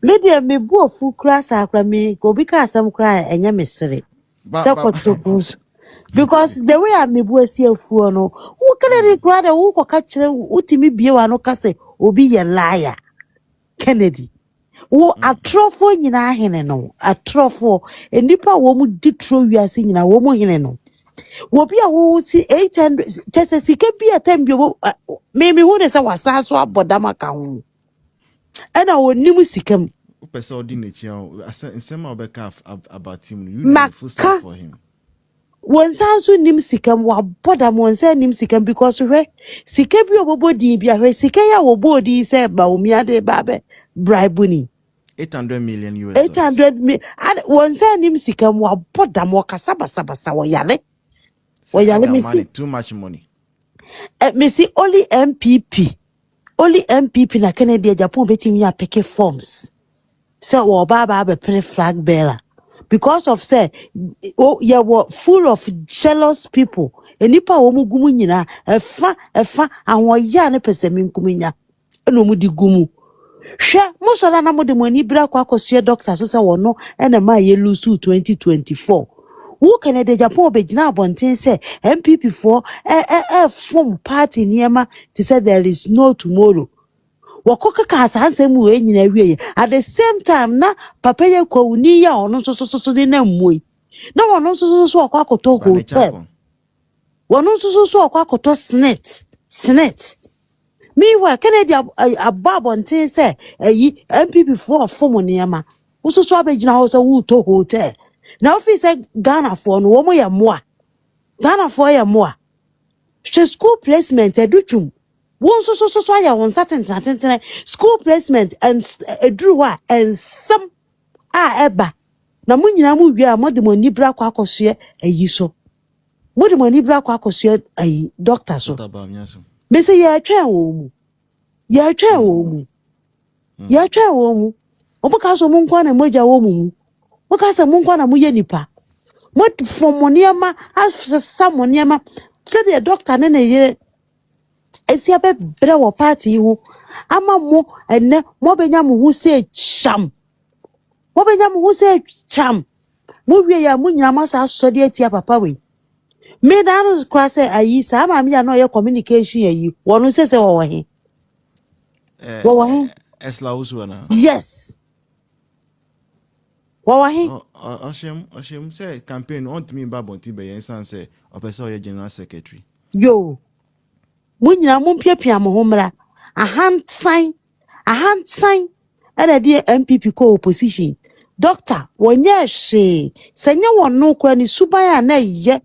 Lady me bo full class akra me go because some cry enya mesere. Se because the way I me bo see afu no, who can dey cry who ko catch utimi bie wa no ka say obi ye liar. Kennedy. Wo atrofo nyina hene no, atrofo enipa wo mu ditro wiase nyina wo mu hene no. Wo bia wo si 800 just sike bia tambio me hu ne se wasa so abodama ka ho. Ena wonimu sikam. Person ordinary nsema obeka about him. You know full stop for him. One sanso nim sikam wa bodam one say nim sikam because we sike bi obobodi bia we sike ya obodi say Bawumia de babe bribe ni 800 million US. 800 million. And one say nim sikam wa bodam wa kasabasa wo yale. Wo yale me see too much money. Me see only MPP. Only MPP na Kennedy Japan betimi ya peke forms. So wo baba be play flag bearer. Because of say you were full of jealous people. Enipa wo mu gumu nyina efa awon ya ne pese mi nkuminya. Eno mu di gumu. Hwe mo so na mo de mo ni bra kwa akosue doctor so say wono ena ma ye lose 2024. Who can the Japan be jina abonten say MPP for form party niema to say there is no tomorrow. Wakoka ka asansem we nyina wie at the same time na papa ye kwuni ya ono so de na mmoi na wono so akwakoto hotel wono so akwakoto SSNIT meanwhile Kennedy ababonten say eyi MPP for form niema wo so abegina ho say wo to hotel na office Ghana for no wo mo ya moa Ghana for ya moa school placement edutum one so ya one certain school placement and drew and some eba na munyina mu wi a mode moni bra kwa akosue ayi so mode moni bra kwa akosue ayi doctor so me say ya twen wo mu obuka so mu nkwa na moja wo mu obuka so mu nkwa na mu ye nipa mod from moniama as some moniama say the doctor na ye esi abe bre wo party hu ama mo enne mo benya mo hu se cham mo wie ya mo nyina masa asode atia papa we me dan cross ayi sa ma me ya no ye communication ayi wono se wo he wo he Esla uswana yes wo he oshem say campaign on me babonti be yensan say opese oye general secretary yo munyina mumpiapia mo homra ahansan era die MPP ko opposition doctor wonye hwe senya wonno kura ni subaya na ye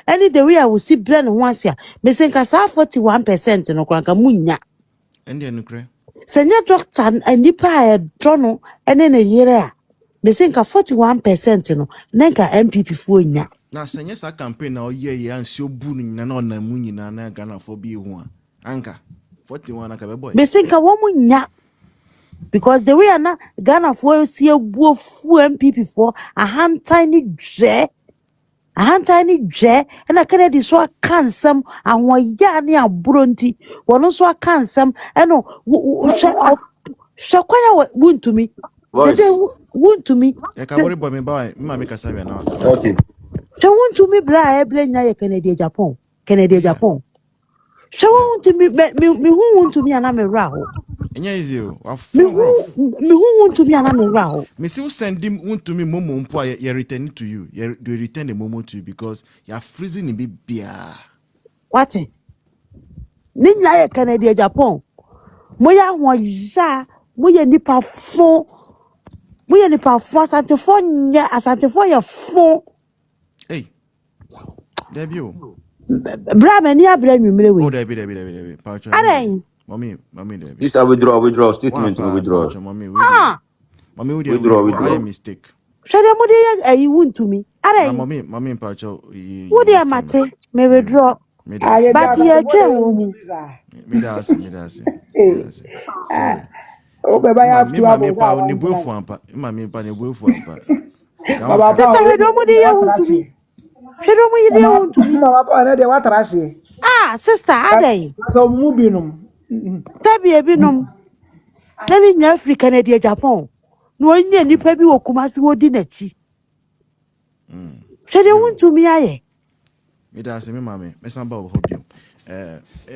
any the way I will see brand once ya me senka sa 41% no kura ka munya ende no kure senya doctor anipa e drono ene ne yere a me senka 41% no nenka MPP fu nya na senya sa campaign na oye ye ansi obu nyina na ona mu nyina na Ghana for bi hu anka 41 aka be boy me senka wo munya because the way na Ghana for see ebu fu MPP for a hand tiny dre and I Kennedy so a cansam and one ya ni abronti one so a cansam and no shakwaya wound to me wound to me e ka worry boy me boy ma make a sabe na okay so wound to me bra e blame na Kennedy Japan so wound to me who want to me and I'm a row enya easy o me who want to me and I'm a row me still send him want to me momo mpo you return it to you you return the momo to you because you are freezing in bia what ninya Kennedy Japan moya hoya moya nipa fo asante fo ya fo hey debut bra me ni abra nwumre we oh debut paucho mommy debut this withdraw statement withdraw mommy withdraw I mistake shade mo dey ayi wuntu mi are mommy paucho wo dey mate me withdraw but ye twa wo mu me das o be ba ya me mama pa ne buefu ampa mama pa ne buefu ampa baba pa shade mo dey wuntu mi shade mo dey wuntu mi mama pa na dey watrase sister adai so mu binum tabi ebinom na ni nya Africa na dey Japan no onye nipa bi wo Kumasi wo di nachi hwede wontumi aye me da se me mame me san ba wo hobby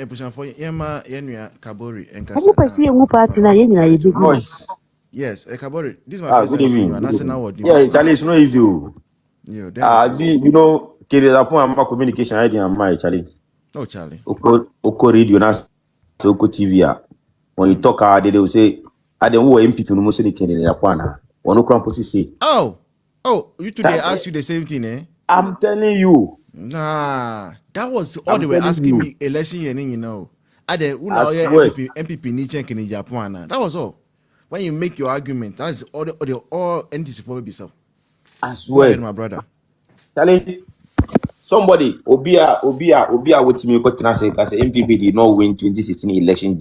pushing for yema yenua Kabori enkasa obu pesi enwu party na ye nyina ye bi Voice. yes Kabori this is my first Good time seeing evening. you and I say now what Yeah, Charlie, it's not easy. You know, I'm communication idea and my Charlie. oh Charlie Oko radio na so Oko TV. When you talk, they will say, I don't know MPP no mo say the Kenya Japan. One no crown pussy say. oh you today ask you the same thing I'm telling you. Nah, that was all they were asking me election year, you know. I did MPP Niche in Japan. That was all. When you make your argument, that's all NTC for yourself. I swear, my brother. Charlie, somebody Obia with me got to say MPP did not win 2016 election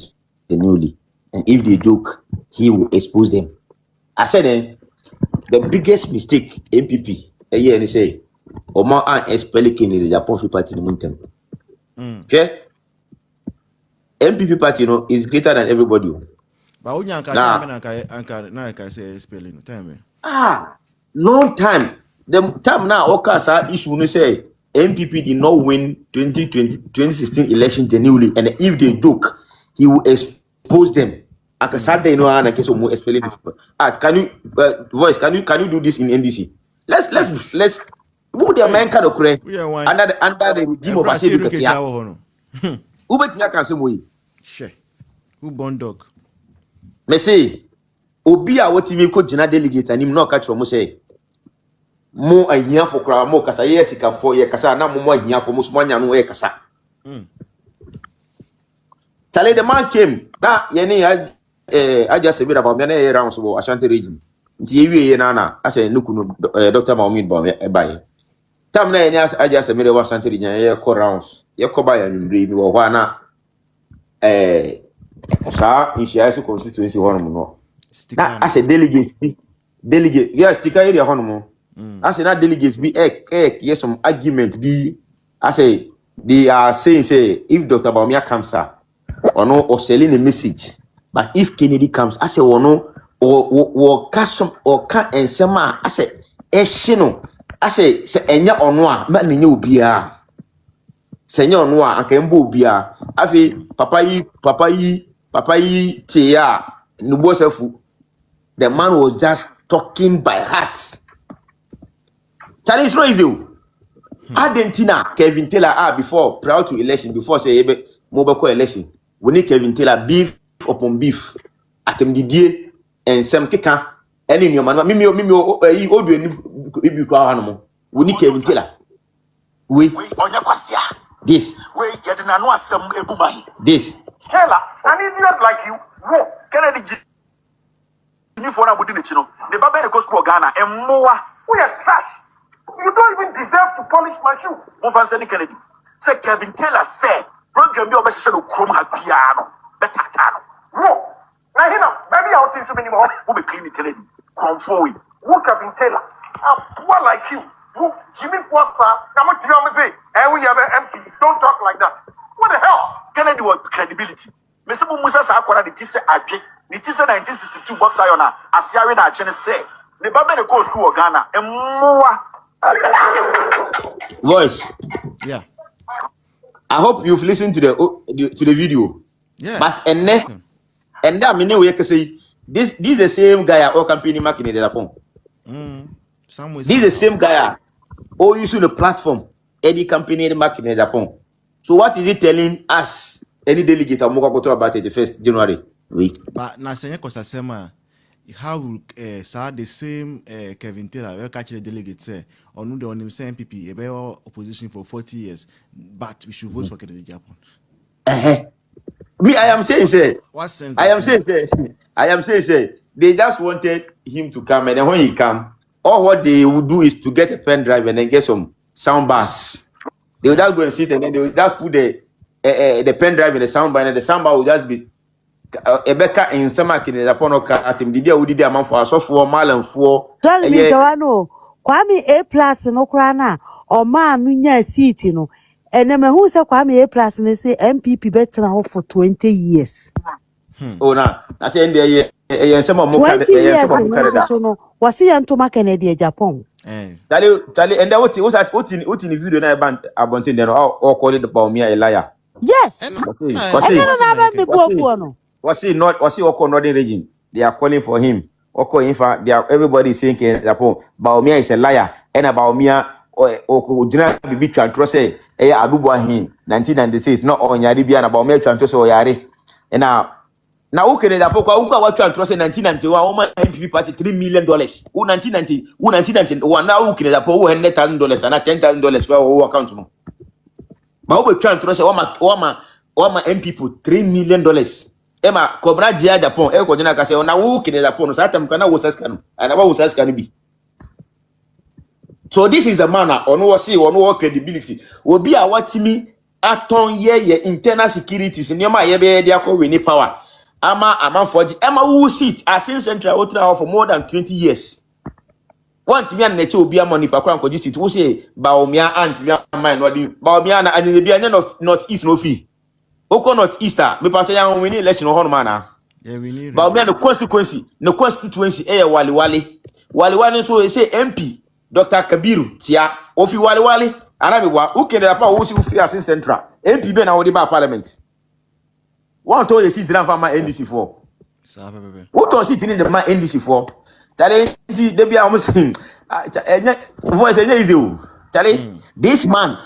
genuinely. And if they joke, he will expose them. I said the biggest mistake MPP and say Oma and Espelikin in the Japan Free Party in the meantime. Okay? MPP party, is greater than everybody. But when you can say spelling, tell me. Long time. The time now, Okasa issue no say MPP did not win 2016 election genuinely, and if they joke, he will expose them. Akasada and case of more spelling. Can you voice? Can you do this in NDC? Let's move the man kind of correct under the regime of Asiru. Who bet me can say more? Who born dog? Me say Obi a what TV ko jina delegate and him no catch mo say mo ahia for kra mo kasa yes ka for ye kasa na mo ahia for mo so anya no ye kasa. Tale the man came na ye ni aja se bi da ba me na ye round so Ashanti region. Nti ye wie ye na ase nuku no Dr. Bawumia ba ye. Tam na ye ni aja se bi da Ashanti region ye ko rounds. Ye ko ba ya nwure bi wo ho na sa insiasu constituency hono no. Na as a delegate, yes, sticker area hono. As a delegates be yes, some argument be. I say they are saying say if Dr. Bawumia comes or no or selling a message, but if Kennedy comes, I say no or custom or can and sema. I say shino. I say enya onwa man ni ubia. Senya onwa ankembo ubia. Afi papa yi tia nubo sefu. The man was just talking by heart. Charlie, it's not easy. Argentina, Kevin Taylor, before, prior to election, before say mobile election, we need Kevin Taylor beef upon beef. Atem Didier and Sam Kika. Any new man, Mimi, we need Kevin Taylor. We this. We get an some ebumai. This. Taylor, an idiot like you. Whoa, Kennedy. For the Babel goes to Ghana and more. We are trash. You don't even deserve to polish my shoe. Mufasani Kennedy. Say Kevin Taylor said, program your message to Chrome piano. Better tano. Whoa. Now, maybe I'll think so many more. Who be clean Kennedy? Come forward. Who Kevin Taylor? I'm poor like you. Who Jimmy Potter? I'm a say, and we have an MP. Don't talk like that. What the hell? Kennedy was credibility. Mr. Musa Sakura, the Tissa Ake. The 1962 box iona asiare na achene say the baba de go school Ghana and more Voice. Yeah. I hope you've listened to the video. Yeah. But and that mean we can say this is the same guy all campaigning marking in the Japan. This is the same guy all using the platform any campaigning marking in the Japan. So what is it telling us? Any delegate am go talk about it the 1st January. Oui. But na senye kosa sema how the same Kevin Taylor will catch the delegate say on the on him say MPP be opposition for 40 years but we should vote for Kennedy Japan. Me I am saying say what sense I am saying say they just wanted him to come and then when he come all what they would do is to get a pen drive and then get some sound bars. They will just go and sit and then they will just put the pen drive in the sound bar and the sound bar will just be Ebeka in some in Japan atim didi awudi amount for asofo malamfo Tell me Joano Kwame A+ no kra na o ma no nya seat no ene me hu se Kwame A+ ne say MPP better ho for 20 years. Oh na say end there some more 20 years some in Canada. so no was he and to Kennedy Japan. Tali, and that what in the video na about then or call it about me a liar. Yes. Was he not Oko Northern region? They are calling for him. Oko Infa, they are everybody saying Japan. Bawumia is a liar. And Bawumia or General Bibi Chantrose, Aduba him, 1996, not on Yaribian about me Chantrose or Yari. And now who can Japan? Who got Chantrose 1991? Woman MPP party $3 million. Who 1991? Now who can Japan? Who had $100,000 and not $10,000 for account? But who Chantrose? Wama MPP $3 million. Emma Cobra Dia Japan, Eko Jana Kase, on a walk in Japan, Satam Kana was Ascan, and about was Ascan be. So this is a manner on what see on what credibility will be a what to me aton ye internal securities in your my yako winning power. Ama Forge, Emma who sit as in Central Otra for more than 20 years. One to me and nature will be a money per crown for this it will say Bawumia and mine, Bawumia and the Bian of Northeast no fee. Oko not Easter, me party young winning election on mana. Yeah, we need. But me no consequence, no constituency. Wali so say MP Dr. Kabiru Tia Ofi Wali. Arabiwa who can the power who see free as central MP be na odi ba parliament. One to you sit down for my NDC for. What to sit in the my NDC for? Tale they be almost voice is you. Tale this man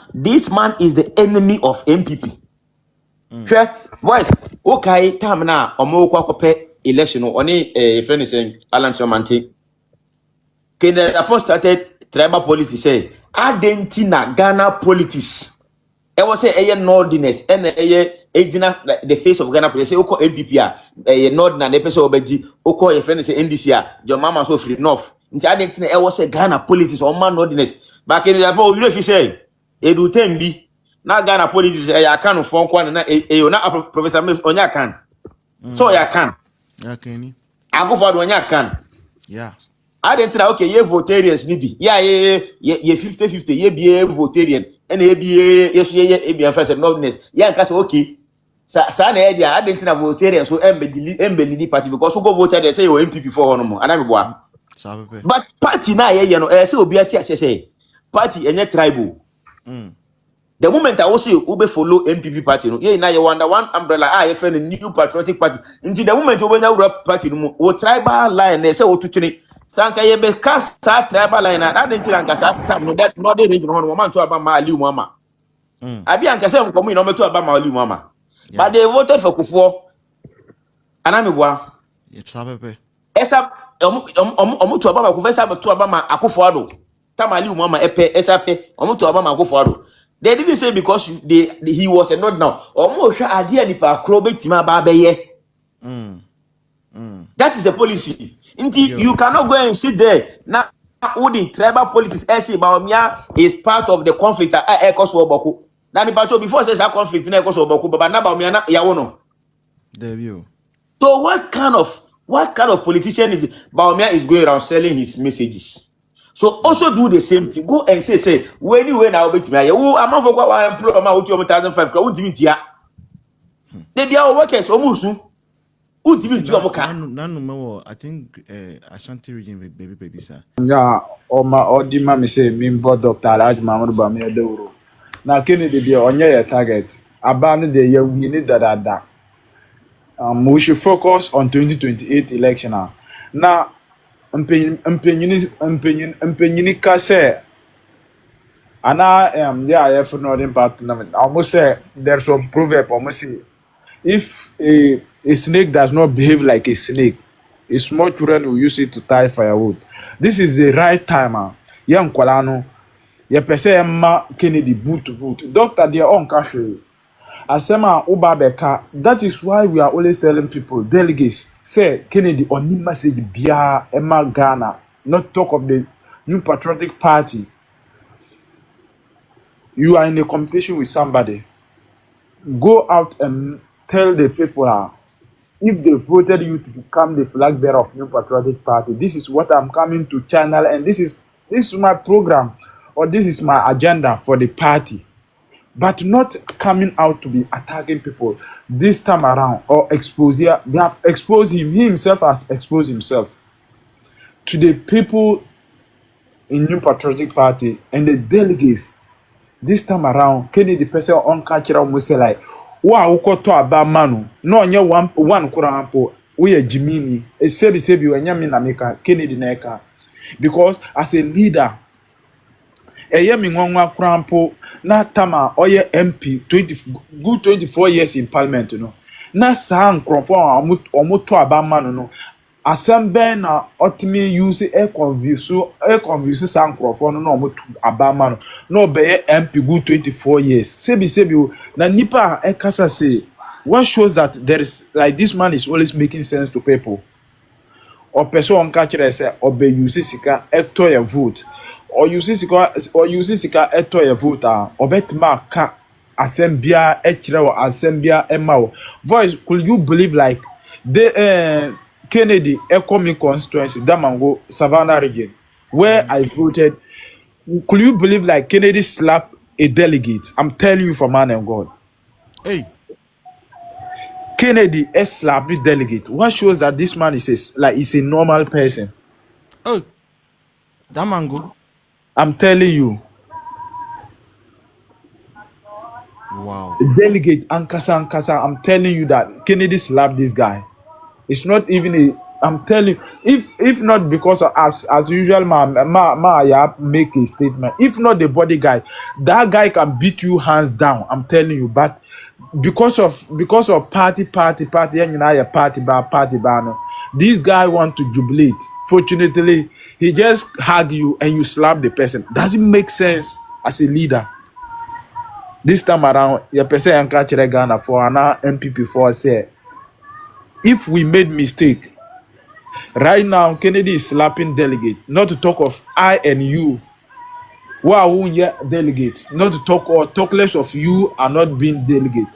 is the enemy of MPP. Voice okay time na omo kwa election oni friend is saying Alan Chomanti can the apostle started tribal politics say Argentina Ghana politics e was say nordiness and the face of Ghana politics say oko MPP nord na person obeji oko your friend say NDC your mama so free north nti Argentina e was say Ghana politics or man nordiness back in the you know if you say edu tembi na Ghana politics ya kan for kwa na na Professor Mills onya kan so ya kan ago for onya kan yeah I didn't tell okay ye votarians ni bi yeah ye 50-50 ye bi votarian and ye bi yes ye bi first nobness yeah ka say okay sa na e dia I didn't tell votarians so embelidi party because who go vote they say your MPP for one mo ana me boa but party na ye no say obi ati say party enye tribal the moment I will see Ube follow MPP party, no, yeah, now you under one umbrella. I friend a new patriotic party. Until the moment Ube now party, no, or tribal line. They say, "Oh, to chini." Sanka ye be cast tribal line. I didn't tell Ankasa. No, that not the region on woman to about my liu mama. I be Ankasa come in to about my liu mama. But they voted for Kufuor. Anamiwa. It's Sabe. Esa to about Kufuor to about my Akufuor. Tamaliu mama epe esape. To about my Akufuor. They didn't say because he was a not now. Almost idea ni pa krobetima babeye. That is the policy. Indeed, you cannot go and sit there now. The tribal politics, Bawumia is part of the conflict. Now before says that conflict, but now Bawumia na yawono. So what kind of politician is it? Bawumia is going around selling his messages. So also do the same thing. Go and say, when you now bet me, oh, I'm not for what I employ my 1,500. Go to me, they be our workers almost. Who did you work? None more. I think Ashanti region, baby, sir. Yeah, or the mammy say, Mimbo Doctor Raj Mahmoud Bamia Doro. Now, Kennedy, the on your target. Abandon the year we need that. We should focus on 2028 election now. Mpenyini kase ana yeah for northern part almost say there's some proverb almost say if a snake does not behave like a snake, a small children will use it to tie firewood. This is the right time young kwalano ye pese ma Kennedy boot to boot doctor their own cash asema ubabeka. That is why we are always telling people delegates say Kennedy on the message bia Emma Ghana, not talk of the new patriotic party. You are in a competition with somebody. Go out and tell the people if they voted you to become the flag bearer of new patriotic party. This is what I'm coming to channel, and this is my program, or this is my agenda for the party. but not coming out to be attacking people this time around or expose. They have exposed him. He himself has exposed himself to the people in New Patriotic Party and the delegates. This time around, Kenny the person on culture almost say like, wow, to about manu. No, one kurampo. We are Jimini. A sebi you and Yamin America, Kenny the Neka. Because as a leader, a yemi ngwa kurampo na tama oye MP 24 years in parliament, you know. Na sang krofo omuto abamano no. Assemble na otimi use air conview sang krofo no omuto abamano. No be MP good 24 years. Sebi na nipa ekasa say what shows that there is like this man is always making sense to people. Or person on catch say or be use sika eto ya vote. Or use sika eto ya vote or bet ka assembia or assembia emma voice. Could you believe like the Kennedy economic constituency Damango Savannah region where I voted? Could you believe like Kennedy slapped a delegate? I'm telling you for man and God. Hey, Kennedy slapped this delegate. What shows that this man is a normal person? oh, that mango. I'm telling you. Wow. Delegate Ankasa, I'm telling you that Kennedy slapped this guy. It's not even a. I'm telling you, if not because of as usual, ma make a statement. If not the body guy, that guy can beat you hands down. I'm telling you, but because of party, and you know party bar. No, this guy want to jubilate. Fortunately, he just hug you and you slap the person. Doesn't make sense as a leader. This time around, your person and catch Ghana for an MPP for say, if we made mistake, right now Kennedy is slapping delegate. Not to talk of I and you, who are delegates. Not to talk less of you are not being delegate.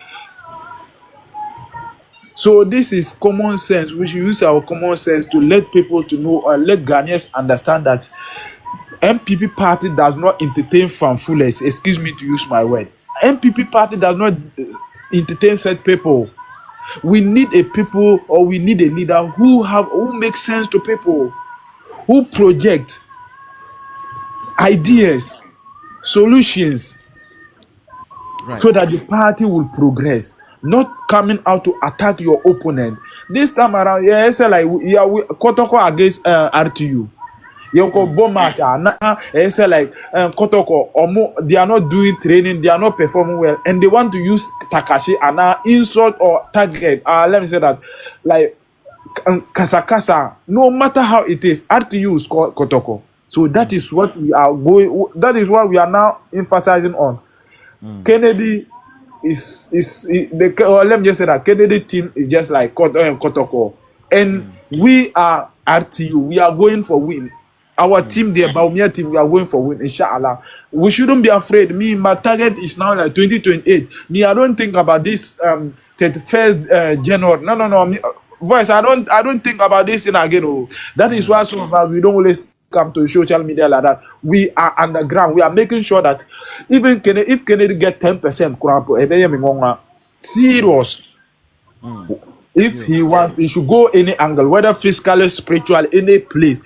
So this is common sense. We should use our common sense to let people to know or let Ghanaians understand that MPP party does not entertain fanfullers. Excuse me to use my word. MPP party does not entertain such people. We need a people or we need a leader who makes sense to people, who project ideas, solutions, Right. so that the party will progress. Not coming out to attack your opponent. This time around, it's like we Kotoko against RTU. Yoko Bomata now it's like Kotoko they are not doing training, they are not performing well, and they want to use Takashi and now insult or target. Let me say that like Kasa. No matter how it is, RTU is Kotoko. So that is what we are going. That is what we are now emphasizing on. Kennedy let me just say that Kennedy team is just like Kotoko, and we are RTU. We are going for win. Our team, the Bawumia team, we are going for win, inshallah. We shouldn't be afraid. My target is now like 2028. I don't think about this 31st January. No. Voice, I don't think about this thing again. Oh. That is why some of us, we don't always come to social media like that. We are underground. We are making sure that even if Kennedy get 10%, serious. If he wants, he should go any angle, whether fiscally, spiritual, any place.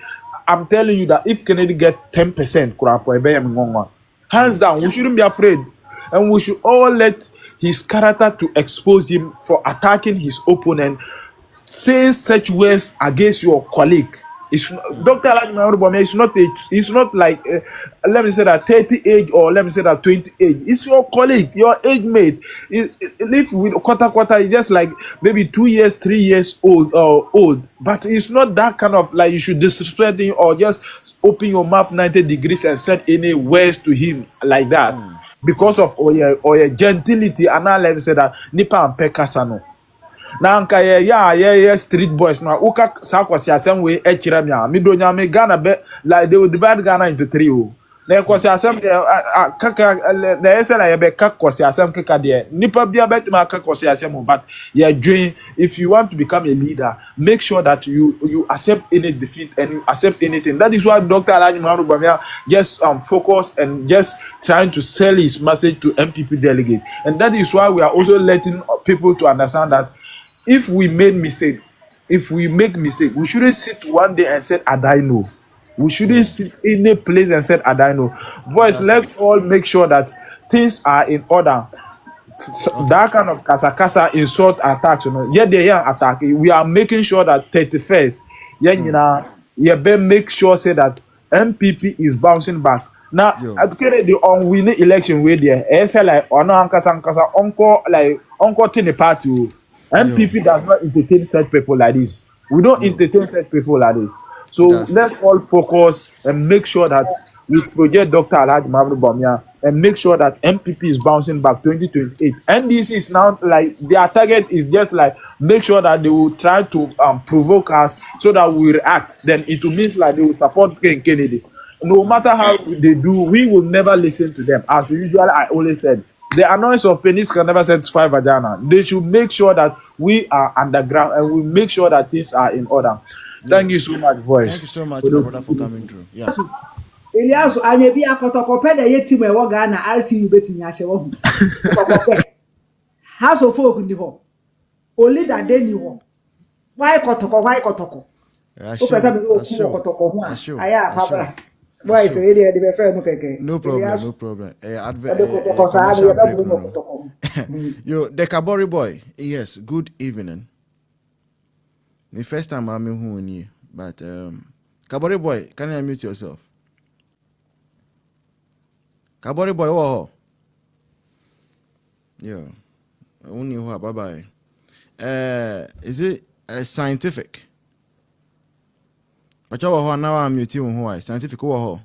I'm telling you that if Kennedy get 10%, hands down, we shouldn't be afraid. And we should all let his character to expose him for attacking his opponent, saying such words against your colleague. It's Dr. It's not like let me say that 30 age or let me say that 20 age. It's your colleague, your age mate. Live with quarter, it's just like maybe 2 years, 3 years old. But it's not that kind of like you should disrespect him or just open your mouth 90 degrees and say any words to him like that. Because of your gentility, and now let me say that nipa and pekasano. Now, street boys. Now, Uka Sakwas, some way, Echirama, Midonya, Ghana, like they will divide Ghana into three. na kwasi asem kaka na yesa na yebe kaka kwasi asem kaka de nipa bia betima kaka kwasi asem but you dream if you want to become a leader make sure that you accept any defeat and you accept anything. That is why Dr. Alhaji Muhammadu Bawumia just focus and just trying to sell his message to MPP delegates, and that is why we are also letting people to understand that if we make mistake, we shouldn't sit one day and say I know. We shouldn't sit in a place and say, I don't know. Boys, let's all make sure that things are in order. That kind of kasa insult attacks, yeah, they are attacking. We are making sure that 31st, make sure say that MPP is bouncing back. Now, the unwinning election with there, say like uncle the party. MPP does not entertain such people like this. We don't entertain such people like this. So let's all focus and make sure that we project Dr. Alhaji Muhammadu Bawumia and make sure that MPP is bouncing back 2028. NDC is now like their target is just like make sure that they will try to provoke us so that we react. Then it will mean like they will support Ken Kennedy. No matter how they do, we will never listen to them. As usual, I always said, the annoyance of penis can never satisfy vagina. They should make sure that we are underground and we make sure that things are in order. Thank you so much, voice. Thank you so much, my brother, for coming through. Yeah. Elias, anya bi akotokopɛ da yɛ team ɛwɔ Ghana RTU betimi ahyɛ wɔ ho. Kotokopɛ. House of folk ni hɔ. O leader dey ni hɔ. Why kotoko? O pesa me o kotoko ho a. Aya afabra. Boy say dey be fair no keke. No problem. Yo, the Kabori boy. Yes, good evening. The first time I'm in here, but Kabori boy, can you unmute yourself? Kabori boy, oh, yeah, only who bye bye. Is it scientific? But you now I'm muting who scientific oh.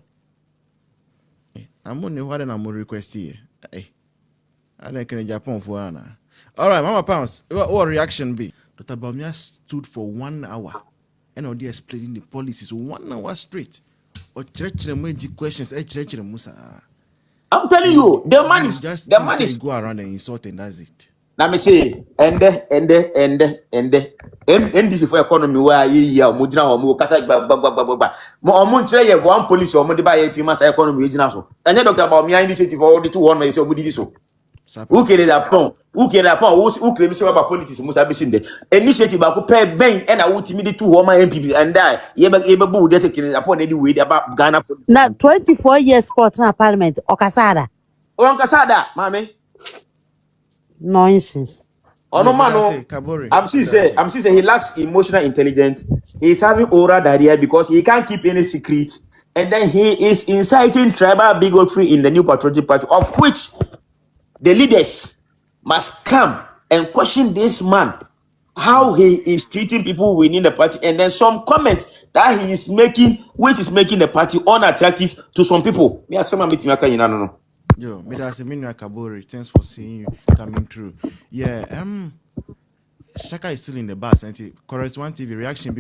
I'm only what I'm request here. Hey, I don't can Japan for Anna. All right, Mama Pounds, what reaction be? Dr. Bawumia stood for 1 hour and all explaining the policies 1 hour straight. Or church questions, Musa. I'm telling you, the man is go around and insult and that's it. Let me say, and this for economy where you mudra or more kata one police or modified 18 months economy so. And then Dr. Bawumia initiative for all the 2 1 so we did so. Who can that pon? Who claim so about politics must have been there. Initiative I could pay bank and I would timidity 2 1 MPP and die. Yebabu there's a upon any way about Ghana. Now 24 years court na parliament Okasada. Okasada, mommy. Nonsense. Oh no man, no. I'm saying he lacks emotional intelligence. He's having oral diarrhea because he can't keep any secret, and then he is inciting tribal bigotry in the new patriotic party, of which the leaders must come and question this man, how he is treating people within the party, and then some comment that he is making, which is making the party unattractive to some people. Me as someone meeting no. Yo, me that's Emmanuel Kabori. Thanks for seeing you coming through. Yeah, Shaka is still in the bus, and correct one TV reaction.